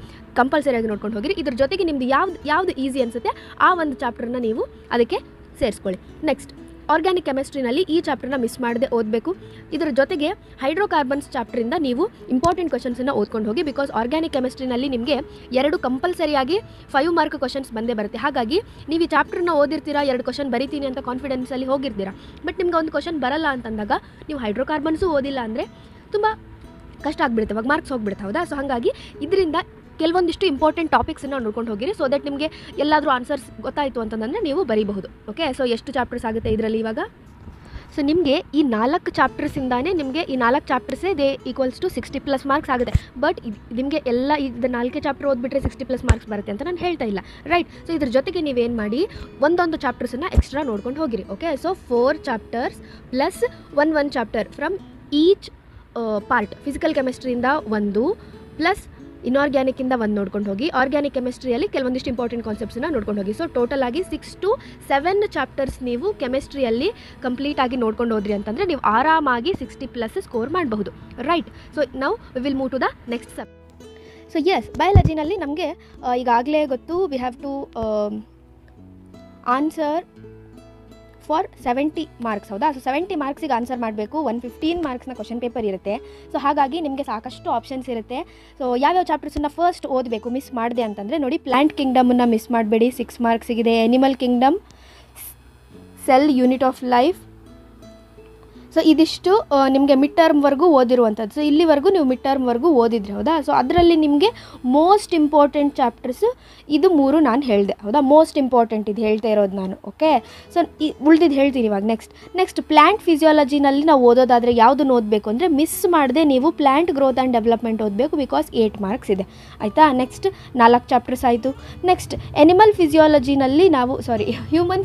ಕಂಪಲ್ಸರಿಯಾಗಿ ನೋಡ್ಕೊಂಡು ಹೋಗಿರಿ. ಇದ್ರ ಜೊತೆಗೆ ನಿಮ್ದು ಯಾವ್ದು ಈಸಿ ಅನಿಸುತ್ತೆ ಆ ಒಂದು ಚಾಪ್ಟರ್ನ ನೀವು ಅದಕ್ಕೆ ಸೇರಿಸ್ಕೊಳ್ಳಿ. ನೆಕ್ಸ್ಟ್ ಆರ್ಗ್ಯಾನಿಕ್ ಕೆಮಿಸ್ಟ್ರಿನಲ್ಲಿ ಈ ಚಾಪ್ಟರ್ನ ಮಿಸ್ ಮಾಡದೆ ಓದಬೇಕು. ಇದರ ಜೊತೆಗೆ ಹೈಡ್ರೋಕಾರ್ಬನ್ಸ್ ಚಾಪ್ಟರಿಂದ ನೀವು ಇಂಪಾರ್ಟೆಂಟ್ ಕ್ವಶನ್ಸನ್ನು ಓದ್ಕೊಂಡು ಹೋಗಿ. ಬಿಕಾಸ್ ಆರ್ಗ್ಯಾನಿಕ್ ಕೆಮಿಸ್ಟ್ರಿನಲ್ಲಿ ನಿಮಗೆ 2 ಕಂಪಲ್ಸರಿಯಾಗಿ 5 ಮಾರ್ಕ್ ಕ್ವಶನ್ಸ್ ಬಂದೇ ಬರುತ್ತೆ. ಹಾಗಾಗಿ ನೀವು ಈ ಚಾಪ್ಟರ್ನ ಓದಿರ್ತೀರಾ, 2 ಕ್ವಶನ್ ಬರಿತೀನಿ ಅಂತ ಕಾನ್ಫಿಡೆನ್ಸಲ್ಲಿ ಹೋಗಿರ್ತೀರಾ. ಬಟ್ ನಿಮ್ಗೆ ಒಂದು ಕ್ವಶನ್ ಬರಲ್ಲ ಅಂತಂದಾಗ ನೀವು ಹೈಡ್ರೋಕಾರ್ಬನ್ಸು ಓದಿಲ್ಲ ಅಂದರೆ ತುಂಬ ಕಷ್ಟ ಆಗಿಬಿಡುತ್ತೆ, ಅವಾಗ ಮಾರ್ಕ್ಸ್ ಹೋಗ್ಬಿಡುತ್ತೆ. ಹೌದಾ, ಸೊ ಹಾಗಾಗಿ ಇದರಿಂದ ಕೆಲವೊಂದಿಷ್ಟು ಇಂಪಾರ್ಟೆಂಟ್ ಟಾಪಿಕ್ಸನ್ನು ನೋಡ್ಕೊಂಡು ಹೋಗಿರಿ. ಸೊ ದಟ್ ನಿಮಗೆ ಎಲ್ಲಾದರೂ ಆನ್ಸರ್ಸ್ ಗೊತ್ತಾಯಿತು ಅಂತಂದರೆ ನೀವು ಬರೀಬಹುದು. ಓಕೆ, ಸೊ ಎಷ್ಟು ಚಾಪ್ಟರ್ಸ್ ಆಗುತ್ತೆ ಇದರಲ್ಲಿ ಇವಾಗ? ಸೊ ನಿಮಗೆ ಈ 4 ಚಾಪ್ಟರ್ಸಿಂದಾನೇ ನಿಮಗೆ ಈ 4 ಚಾಪ್ಟರ್ಸೇ ದೇ ಈಕ್ವಲ್ಸ್ ಟು 60+ ಮಾರ್ಕ್ಸ್ ಆಗುತ್ತೆ. ಬಟ್ ನಿಮಗೆ ಎಲ್ಲ ಇದು 4 ಚಾಪ್ಟರ್ ಓದ್ಬಿಟ್ರೆ 60+ ಮಾರ್ಕ್ಸ್ ಬರುತ್ತೆ ಅಂತ ನಾನು ಹೇಳ್ತಾ ಇಲ್ಲ. ರೈಟ್, ಸೊ ಇದ್ರ ಜೊತೆಗೆ ನೀವೇನು ಮಾಡಿ ಒಂದೊಂದು ಚಾಪ್ಟರ್ಸನ್ನು ಎಕ್ಸ್ಟ್ರಾ ನೋಡ್ಕೊಂಡು ಹೋಗಿರಿ. Okay, so 4 chapters plus one chapter from each part. Physical ಕೆಮಿಸ್ಟ್ರಿಯಿಂದ 1 ಪ್ಲಸ್ ಇನ್ಆರ್ಗ್ಯಾನಿಕ್ಕಿಂದ 1 ನೋಡ್ಕೊಂಡು ಹೋಗಿ. ಆರ್ಗ್ಯಾನಿಕ್ ಕೆಮಿಸ್ಟ್ರಿಯಲ್ಲಿ ಕೆಲವೊಂದಿಷ್ಟು ಇಂಪಾರ್ಟೆಂಟ್ ಕಾನ್ಸೆಪ್ಟ್ಸನ್ನ ನೋಡ್ಕೊಂಡು ಹೋಗಿ. ಸೊ ಟೋಟಲ್ ಆಗಿ 6 to 7 ಚಾಪ್ಟರ್ಸ್ ನೀವು ಕೆಮಿಸ್ಟ್ರಿಯಲ್ಲಿ ಕಂಪ್ಲೀಟ್ ಆಗಿ ನೋಡ್ಕೊಂಡು ಹೋದ್ರಿ ಅಂತಂದರೆ ನೀವು ಆರಾಮಾಗಿ 60+ ಸ್ಕೋರ್ ಮಾಡಬಹುದು. ರೈಟ್, ಸೊ ನಾವು we will move to the next sub. So yes, ಬಯಾಲಜಿನಲ್ಲಿ ನಮಗೆ ಈಗಾಗಲೇ ಗೊತ್ತು, we have to answer for 70 marks. ಹೌದಾ, ಸೊ 70 ಮಾರ್ಕ್ಸಿಗೆ ಆನ್ಸರ್ ಮಾಡಬೇಕು. 115 ಮಾರ್ಕ್ಸ್ನ ಕ್ವಶನ್ ಪೇಪರ್ ಇರುತ್ತೆ. ಸೊ ಹಾಗಾಗಿ ನಿಮಗೆ ಸಾಕಷ್ಟು ಆಪ್ಷನ್ಸ್ ಇರುತ್ತೆ. ಸೊ ಯಾವ್ಯಾವ ಚಾಪ್ಟರ್ಸನ್ನು ಫಸ್ಟ್ ಓದಬೇಕು ಮಿಸ್ ಮಾಡಿದೆ ಅಂತಂದರೆ ನೋಡಿ, ಪ್ಲ್ಯಾಂಟ್ ಕಿಂಗ್ಡಮನ್ನು ಮಿಸ್ ಮಾಡಬೇಡಿ, 6 ಮಾರ್ಕ್ಸಿಗಿದೆ. Animal kingdom, cell unit of life. So ಇದಿಷ್ಟು ನಿಮಗೆ ಮಿಡ್ ಟರ್ಮ್ವರೆಗೂ ಓದಿರುವಂಥದ್ದು. ಸೊ ಇಲ್ಲಿವರೆಗೂ ನೀವು ಮಿಡ್ ಟರ್ಮ್ವರೆಗೂ ಓದಿದ್ರಿ. ಹೌದಾ, ಸೊ ಅದರಲ್ಲಿ ನಿಮಗೆ ಮೋಸ್ಟ್ ಇಂಪಾರ್ಟೆಂಟ್ ಚಾಪ್ಟರ್ಸು ಇದು 3 ನಾನು ಹೇಳಿದೆ. ಹೌದಾ, ಮೋಸ್ಟ್ ಇಂಪಾರ್ಟೆಂಟ್ ಇದು ಹೇಳ್ತಾ ಇರೋದು ನಾನು. ಓಕೆ, ಸೊ ಉಳಿದಿದ್ದು ಹೇಳ್ತೀನಿ ಇವಾಗ. ನೆಕ್ಸ್ಟ್ ಪ್ಲ್ಯಾಂಟ್ ಫಿಸಿಯಾಲಜಿನಲ್ಲಿ ನಾವು ಓದೋದಾದರೆ ಯಾವುದನ್ನು ಓದಬೇಕು ಅಂದರೆ ಮಿಸ್ ಮಾಡದೆ ನೀವು ಪ್ಲ್ಯಾಂಟ್ ಗ್ರೋತ್ ಆ್ಯಂಡ್ ಡೆವಲಪ್ಮೆಂಟ್ ಓದಬೇಕು. ಬಿಕಾಸ್ 8 ಮಾರ್ಕ್ಸ್ ಇದೆ. ಆಯಿತಾ, ನೆಕ್ಸ್ಟ್ 4 ಚಾಪ್ಟರ್ಸ್ ಆಯಿತು. ನೆಕ್ಸ್ಟ್ ಹ್ಯೂಮನ್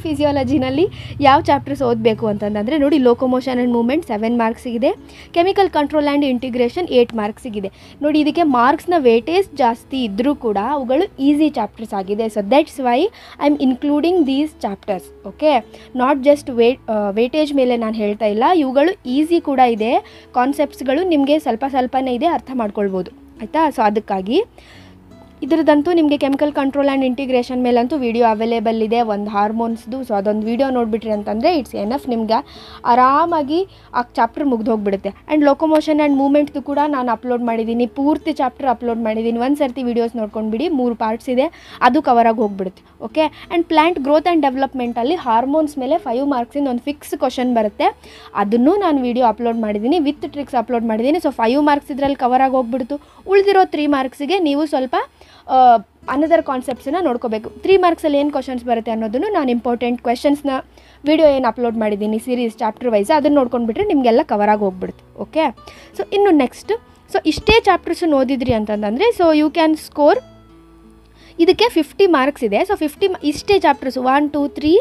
ಫಿಸಿಯಾಲಜಿನಲ್ಲಿ ಯಾವ ಚಾಪ್ಟರ್ಸ್ ಓದಬೇಕು ಅಂತಂದರೆ ನೋಡಿ, ಲೋಕೋಮೋಷನ್ ಆ್ಯಂಡ್ ಮೂವ್ಮೆಂಟ್ 7 ಮಾರ್ಕ್ಸಿಗಿದೆ. ಕೆಮಿಕಲ್ ಕಂಟ್ರೋಲ್ ಆ್ಯಂಡ್ ಇಂಟಿಗ್ರೇಷನ್ 8 ಮಾರ್ಕ್ಸಿಗಿದೆ. ನೋಡಿ, ಇದಕ್ಕೆ ಮಾರ್ಕ್ಸ್ನ ವೇಟೇಜ್ ಜಾಸ್ತಿ ಇದ್ದರೂ ಕೂಡ ಅವುಗಳು ಈಸಿ ಚಾಪ್ಟರ್ಸ್ ಆಗಿದೆ. So that's why I am including these chapters. Okay, not just weightage ಮೇಲೆ ನಾನು ಹೇಳ್ತಾ ಇಲ್ಲ, ಇವುಗಳು ಈಸಿ ಕೂಡ ಇದೆ. ಕಾನ್ಸೆಪ್ಟ್ಸ್ಗಳು ನಿಮಗೆ ಸ್ವಲ್ಪನೇ ಇದೆ, ಅರ್ಥ ಮಾಡ್ಕೊಳ್ಬೋದು. ಆಯಿತಾ, ಸೊ ಅದಕ್ಕಾಗಿ ಇದರದಂತೂ ನಿಮಗೆ ಕೆಮಿಕಲ್ ಕಂಟ್ರೋಲ್ ಆ್ಯಂಡ್ ಇಂಟಿಗ್ರೇಷನ್ ಮೇಲಂತೂ ವಿಡಿಯೋ ಅವೈಲೇಬಲ್ ಇದೆ, ಒಂದು ಹಾರ್ಮೋನ್ಸ್ದು. ಸೊ ಅದೊಂದು ವಿಡಿಯೋ ನೋಡಿಬಿಟ್ರಿ ಅಂತಂದರೆ ಇಟ್ಸ್ ಎನಫ್, ನಿಮ್ಗೆ ಆರಾಮಾಗಿ ಆ ಚಾಪ್ಟರ್ ಮುಗ್ದು ಹೋಗ್ಬಿಡುತ್ತೆ. ಆ್ಯಂಡ್ ಲೋಕೋಮೋಷನ್ ಆ್ಯಂಡ್ ಮೂವ್ಮೆಂಟ್ದು ಕೂಡ ನಾನು ಅಪ್ಲೋಡ್ ಮಾಡಿದ್ದೀನಿ, ಪೂರ್ತಿ ಚಾಪ್ಟರ್ ಅಪ್ಲೋಡ್ ಮಾಡಿದ್ದೀನಿ. ಒಂದು ಸರ್ತಿ ವೀಡಿಯೋಸ್ ನೋಡ್ಕೊಂಡ್ಬಿಡಿ, 3 ಪಾರ್ಟ್ಸ್ ಇದೆ, ಅದು ಕವರಾಗಿ ಹೋಗ್ಬಿಡುತ್ತೆ. Okay, and plant growth and ಡೆವಲಪ್ಮೆಂಟಲ್ಲಿ ಹಾರ್ಮೋನ್ಸ್ ಮೇಲೆ 5 ಮಾರ್ಕ್ಸಿಂದ ಒಂದು ಫಿಕ್ಸ್ ಕ್ವಶನ್ ಬರುತ್ತೆ, ಅದನ್ನು ನಾನು ವಿಡಿಯೋ ಅಪ್ಲೋಡ್ ಮಾಡಿದ್ದೀನಿ, ವಿತ್ ಟ್ರಿಕ್ಸ್ ಅಪ್ಲೋಡ್ ಮಾಡಿದ್ದೀನಿ. ಸೊ 5 ಮಾರ್ಕ್ಸ್ ಇದರಲ್ಲಿ ಕವರಾಗಿ ಹೋಗ್ಬಿಡ್ತು. ಉಳಿದಿರೋ 3 ಮಾರ್ಕ್ಸಿಗೆ ನೀವು ಸ್ವಲ್ಪ ಅನದರ್ ಕಾನ್ಸೆಪ್ಟ್ಸನ್ನ ನೋಡ್ಕೋಬೇಕು. 3 ಮಾರ್ಕ್ಸಲ್ಲಿ ಏನು ಕ್ವಶನ್ಸ್ ಬರುತ್ತೆ ಅನ್ನೋದನ್ನು ನಾನು ಇಂಪಾರ್ಟೆಂಟ್ ಕ್ವೆಶನ್ಸ್ನ ವಿಡಿಯೋ ಏನು ಅಪ್ಲೋಡ್ ಮಾಡಿದ್ದೀನಿ ಸೀರೀಸ್ ಚಾಪ್ಟರ್ ವೈಸ್, ಅದನ್ನು ನೋಡ್ಕೊಂಡ್ಬಿಟ್ರೆ ನಿಮಗೆಲ್ಲ ಕವರಾಗಿ ಹೋಗ್ಬಿಡುತ್ತೆ. ಓಕೆ, ಸೊ ಇನ್ನು ನೆಕ್ಸ್ಟ್, ಸೊ ಇಷ್ಟೇ ಚಾಪ್ಟರ್ಸನ್ನು ಓದಿದ್ರಿ ಅಂತಂದರೆ ಸೊ ಯು ಕ್ಯಾನ್ ಸ್ಕೋರ್, ಇದಕ್ಕೆ 50 ಮಾರ್ಕ್ಸ್ ಇದೆ. ಸೊ 50 ಇಷ್ಟೇ ಚಾಪ್ಟರ್ಸು 1 2 3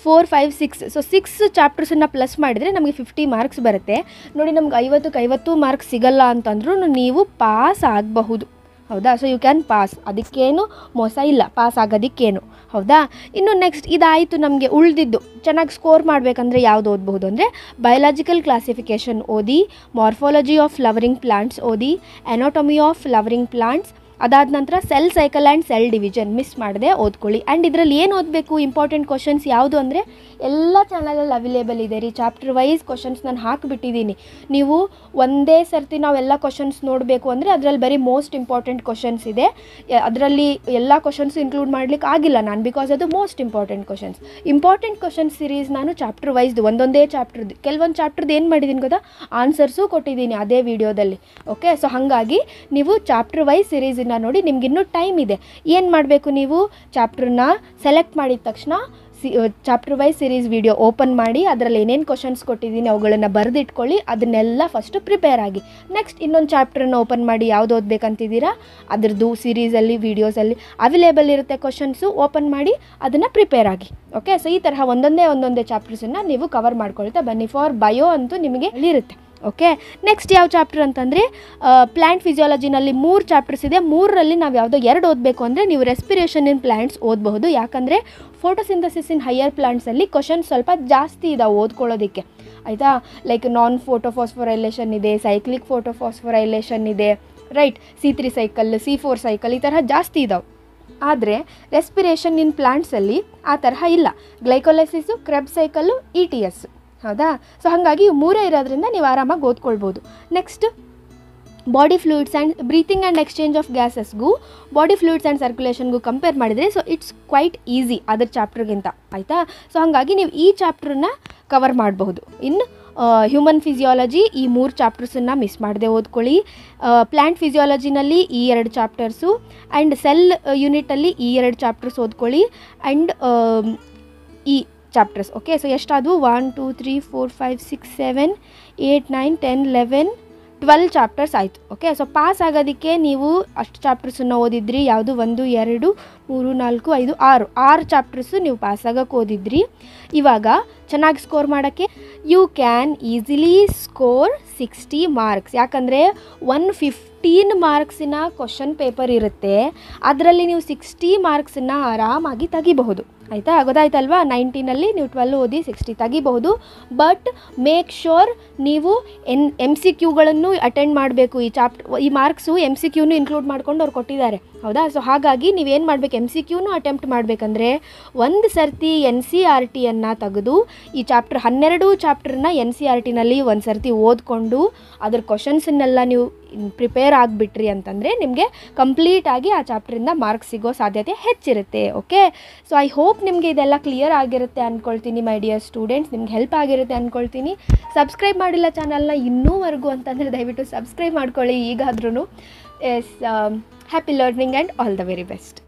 4 5 6 ಸೊ 6 ಚಾಪ್ಟರ್ಸನ್ನು ಪ್ಲಸ್ ಮಾಡಿದರೆ ನಮಗೆ 50 ಮಾರ್ಕ್ಸ್ ಬರುತ್ತೆ. ನೋಡಿ, ನಮ್ಗೆ 50 ಮಾರ್ಕ್ಸ್ ಸಿಗಲ್ಲ ಅಂತಂದ್ರೂ ನೀವು ಪಾಸ್ ಆಗಬಹುದು. ಹೌದಾ, ಸೊ ಯು ಕ್ಯಾನ್ ಪಾಸ್, ಅದಕ್ಕೇನು ಮೋಸ ಇಲ್ಲ, ಪಾಸ್ ಆಗೋದಕ್ಕೇನು. ಹೌದಾ, ಇನ್ನು ನೆಕ್ಸ್ಟ್ ಇದಾಯಿತು. ನಮಗೆ ಉಳಿದಿದ್ದು ಚೆನ್ನಾಗಿ ಸ್ಕೋರ್ ಮಾಡಬೇಕಂದ್ರೆ ಯಾವುದು ಓದಬಹುದು ಅಂದರೆ ಬಯೋಲಾಜಿಕಲ್ ಕ್ಲಾಸಿಫಿಕೇಷನ್ ಓದಿ, ಮಾರ್ಫಾಲಜಿ ಆಫ್ ಫ್ಲವರಿಂಗ್ ಪ್ಲಾಂಟ್ಸ್ ಓದಿ, ಅನಾಟಮಿ ಆಫ್ ಫ್ಲವರಿಂಗ್ ಪ್ಲಾಂಟ್ಸ್, ಅದಾದ ನಂತರ cell cycle and sell division miss ಮಾಡದೆ ಓದ್ಕೊಳ್ಳಿ. ಆ್ಯಂಡ್ ಇದರಲ್ಲಿ ಏನು ಓದಬೇಕು, ಇಂಪಾರ್ಟೆಂಟ್ ಕ್ವಶನ್ಸ್ ಯಾವುದು ಅಂದರೆ ಎಲ್ಲ ಚಾನಲಲ್ಲಿ ಅವೈಲೇಬಲ್ ಇದೆ ರೀ, ಚಾಪ್ಟರ್ ವೈಸ್ ಕ್ವಶನ್ಸ್ ನಾನು ಹಾಕಿಬಿಟ್ಟಿದ್ದೀನಿ. ನೀವು ಒಂದೇ ಸರ್ತಿ ನಾವೆಲ್ಲ ಕ್ವಶನ್ಸ್ ನೋಡಬೇಕು ಅಂದರೆ ಅದರಲ್ಲಿ ಬರೀ ಮೋಸ್ಟ್ ಇಂಪಾರ್ಟೆಂಟ್ ಕ್ವಶನ್ಸ್ ಇದೆ, ಅದರಲ್ಲಿ ಎಲ್ಲ ಕ್ವಶನ್ಸ್ ಇನ್ಕ್ಲೂಡ್ ಮಾಡಲಿಕ್ಕೆ ಆಗಿಲ್ಲ ನಾನು, ಬಿಕಾಸ್ ಅದು ಮೋಸ್ಟ್ ಇಂಪಾರ್ಟೆಂಟ್ ಕ್ವಶನ್ಸ್ ಸಿರೀಸ್ ನಾನು ಚಾಪ್ಟರ್ ವೈಸ್ದು ಒಂದೊಂದೇ ಚಾಪ್ಟರ್ದು ಕೆಲವೊಂದು ಚಾಪ್ಟರ್ದು ಏನು ಮಾಡಿದ್ದೀನಿ ಗೊತ್ತಾ, ಆನ್ಸರ್ಸು ಕೊಟ್ಟಿದ್ದೀನಿ ಅದೇ ವಿಡಿಯೋದಲ್ಲಿ. ಓಕೆ, ಸೊ ಹಾಗಾಗಿ ನೀವು ಚಾಪ್ಟರ್ ವೈಸ್ ಸಿರೀಸ್ ನೋಡಿ, ನಿಮ್ಗೆ ಇನ್ನೂ ಟೈಮ್ ಇದೆ. ಏನು ಮಾಡಬೇಕು, ನೀವು ಚಾಪ್ಟರ್ನ ಸೆಲೆಕ್ಟ್ ಮಾಡಿದ ತಕ್ಷಣ chapter wise series video open ಮಾಡಿ ಅದರಲ್ಲಿ ಏನೇನು ಕ್ವಶನ್ಸ್ ಕೊಟ್ಟಿದ್ದೀನಿ ಅವುಗಳನ್ನು ಬರೆದಿಟ್ಕೊಳ್ಳಿ. ಅದನ್ನೆಲ್ಲ ಫಸ್ಟು ಪ್ರಿಪೇರ್ ಆಗಿ. ನೆಕ್ಸ್ಟ್ ಇನ್ನೊಂದು ಚಾಪ್ಟ್ರನ್ನ ಓಪನ್ ಮಾಡಿ ಯಾವುದು ಓದಬೇಕಂತಿದ್ದೀರಾ ಅದರದ್ದು ಸೀರೀಸಲ್ಲಿ ವೀಡಿಯೋಸಲ್ಲಿ ಅವೈಲೇಬಲ್ ಇರುತ್ತೆ ಕ್ವಶನ್ಸು, ಓಪನ್ ಮಾಡಿ ಅದನ್ನು ಪ್ರಿಪೇರ್ ಆಗಿ. ಓಕೆ, ಸೊ ಈ ತರಹ ಒಂದೊಂದೇ ಚಾಪ್ಟರ್ಸನ್ನು ನೀವು ಕವರ್ ಮಾಡ್ಕೊಳ್ತಾ ಬನ್ನಿ. ಫಾರ್ ಬಯೋ ಅಂತೂ ನಿಮಗೆ ಇರುತ್ತೆ. ಓಕೆ, ನೆಕ್ಸ್ಟ್ ಯಾವ ಚಾಪ್ಟರ್ ಅಂತಂದರೆ ಪ್ಲ್ಯಾಂಟ್ ಫಿಸಿಯಾಲಜಿನಲ್ಲಿ 3 ಚಾಪ್ಟರ್ಸ್ ಇದೆ. 3ರಲ್ಲಿ ನಾವು ಯಾವುದೋ 2 ಓದಬೇಕು ಅಂದರೆ ನೀವು ರೆಸ್ಪಿರೇಷನ್ ಇನ್ ಪ್ಲ್ಯಾಂಟ್ಸ್ ಓದಬಹುದು. ಯಾಕಂದರೆ ಫೋಟೋಸಿಂಥಸಿಸ್ ಇನ್ ಹೈಯರ್ ಪ್ಲಾಂಟ್ಸಲ್ಲಿ ಕ್ವಶನ್ ಸ್ವಲ್ಪ ಜಾಸ್ತಿ ಇದಾವೆ ಓದ್ಕೊಳ್ಳೋದಕ್ಕೆ, ಆಯಿತಾ. ಲೈಕ್ ನಾನ್ ಫೋಟೋಫಾಸ್ಫೊರೈಲೇಷನ್ ಇದೆ, ಸೈಕ್ಲಿಕ್ ಫೋಟೋಫಾಸ್ಫೊರೈಲೇಷನ್ ಇದೆ, right, C3 cycle, C4 cycle, ಈ ತರಹ ಜಾಸ್ತಿ ಇದಾವೆ. ಆದರೆ ರೆಸ್ಪಿರೇಷನ್ ಇನ್ ಪ್ಲಾಂಟ್ಸಲ್ಲಿ ಆ ತರಹ ಇಲ್ಲ. ಗ್ಲೈಕೋಲೈಸಿಸು, ಕ್ರೆಬ್ ಸೈಕಲ್ಲು, ETS, ಹೌದಾ. ಸೊ ಹಾಗಾಗಿ 3 ಇರೋದ್ರಿಂದ ನೀವು ಆರಾಮಾಗಿ ಓದ್ಕೊಳ್ಬೋದು. Next body fluids and breathing and exchange of ಗ್ಯಾಸಸ್ಗೂ ಬಾಡಿ ಫ್ಲೂಯಿಡ್ಸ್ ಆ್ಯಂಡ್ ಸರ್ಕ್ಯುಲೇಷನ್ಗೂ ಕಂಪೇರ್ ಮಾಡಿದರೆ ಸೊ ಇಟ್ಸ್ ಕ್ವೈಟ್ ಈಸಿ ಅದರ ಚಾಪ್ಟರ್ಗಿಂತ, ಆಯಿತಾ. ಸೊ ಹಾಗಾಗಿ ನೀವು ಈ ಚಾಪ್ಟ್ರನ್ನ ಕವರ್ ಮಾಡಬಹುದು. ಇನ್ನು ಹ್ಯೂಮನ್ ಫಿಸಿಯಾಲಜಿ ಈ 3 ಚಾಪ್ಟರ್ಸನ್ನು ಮಿಸ್ ಮಾಡದೆ ಓದ್ಕೊಳ್ಳಿ. ಪ್ಲ್ಯಾಂಟ್ ಫಿಸಿಯಾಲಜಿನಲ್ಲಿ ಈ 2 ಚಾಪ್ಟರ್ಸು ಆ್ಯಂಡ್ ಸೆಲ್ ಯೂನಿಟಲ್ಲಿ ಈ 2 ಚಾಪ್ಟರ್ಸ್ ಓದ್ಕೊಳ್ಳಿ ಆ್ಯಂಡ್ ಈ ಚಾಪ್ಟರ್ಸ್. ಓಕೆ, ಸೊ ಎಷ್ಟಾದವು 1 2 3 4 5 6 7 8 9 10 11 12 ಚಾಪ್ಟರ್ಸ್ ಆಯಿತು. ಓಕೆ, ಸೊ ಪಾಸ್ ಆಗೋದಕ್ಕೆ ನೀವು ಅಷ್ಟು ಚಾಪ್ಟರ್ಸನ್ನು ಓದಿದ್ರಿ. ಯಾವುದು 1 2 3 4 5 6 ಚಾಪ್ಟರ್ಸು ನೀವು ಪಾಸ್ ಆಗೋಕ್ಕೆ ಓದಿದ್ರಿ. ಇವಾಗ ಚೆನ್ನಾಗಿ ಸ್ಕೋರ್ ಮಾಡೋಕ್ಕೆ you can easily score 60 marks. ಯಾಕಂದರೆ 115 ಮಾರ್ಕ್ಸಿನ ಕ್ವಶನ್ ಪೇಪರ್ ಇರುತ್ತೆ, ಅದರಲ್ಲಿ ನೀವು 60 ಮಾರ್ಕ್ಸನ್ನು ಆರಾಮಾಗಿ ತೆಗಿಬಹುದು, ಆಯಿತಾ. ಗೊತ್ತಾಯ್ತಲ್ವಾ. 19ನಲ್ಲಿ ನೀವು 12 ಓದಿ 60 ತೆಗಿಬಹುದು. ಬಟ್ ಮೇಕ್ ಶ್ಯೂರ್ ನೀವು MCQಗಳನ್ನು ಅಟೆಂಡ್ ಮಾಡಬೇಕು. ಈ ಮಾರ್ಕ್ಸು MCQನು ಇನ್ಕ್ಲೂಡ್ ಮಾಡ್ಕೊಂಡು ಅವ್ರು ಕೊಟ್ಟಿದ್ದಾರೆ, ಹೌದಾ. ಸೊ ಹಾಗಾಗಿ ನೀವೇನು ಮಾಡಬೇಕು, MCQನು ಅಟೆಂಪ್ಟ್ ಮಾಡಬೇಕಂದ್ರೆ ಒಂದು ಸರ್ತಿ NCERTಯನ್ನು ತೆಗೆದು ಈ 12 ಚಾಪ್ಟರ್ನ NCERTನಲ್ಲಿ ಒಂದು ಸರ್ತಿ ಓದ್ಕೊಂಡು ಅದ್ರ ಕ್ವಶನ್ಸನ್ನೆಲ್ಲ ನೀವು ಪ್ರಿಪೇರ್ ಆಗಿಬಿಟ್ರಿ ಅಂತಂದರೆ ನಿಮಗೆ ಕಂಪ್ಲೀಟಾಗಿ ಆ ಚಾಪ್ಟ್ರಿಂದ ಮಾರ್ಕ್ಸ್ ಸಿಗೋ ಸಾಧ್ಯತೆ ಹೆಚ್ಚಿರುತ್ತೆ. ಓಕೆ, ಸೊ ಐ ಹೋಪ್ ನಿಮಗೆ ಇದೆಲ್ಲ ಕ್ಲಿಯರ್ ಆಗಿರುತ್ತೆ ಅಂದ್ಕೊಳ್ತೀನಿ ಮೈ ಡಿಯರ್ ಸ್ಟೂಡೆಂಟ್ಸ್. ನಿಮ್ಗೆ ಹೆಲ್ಪ್ ಆಗಿರುತ್ತೆ ಅಂದ್ಕೊಳ್ತೀನಿ. ಸಬ್ಸ್ಕ್ರೈಬ್ ಮಾಡಿಲ್ಲ ಚಾನಲ್ನ ಇನ್ನೂವರೆಗೂ ಅಂತಂದರೆ ದಯವಿಟ್ಟು ಸಬ್ಸ್ಕ್ರೈಬ್ ಮಾಡ್ಕೊಳ್ಳಿ ಈಗಾದ್ರೂ. Yes, happy learning and all the very best.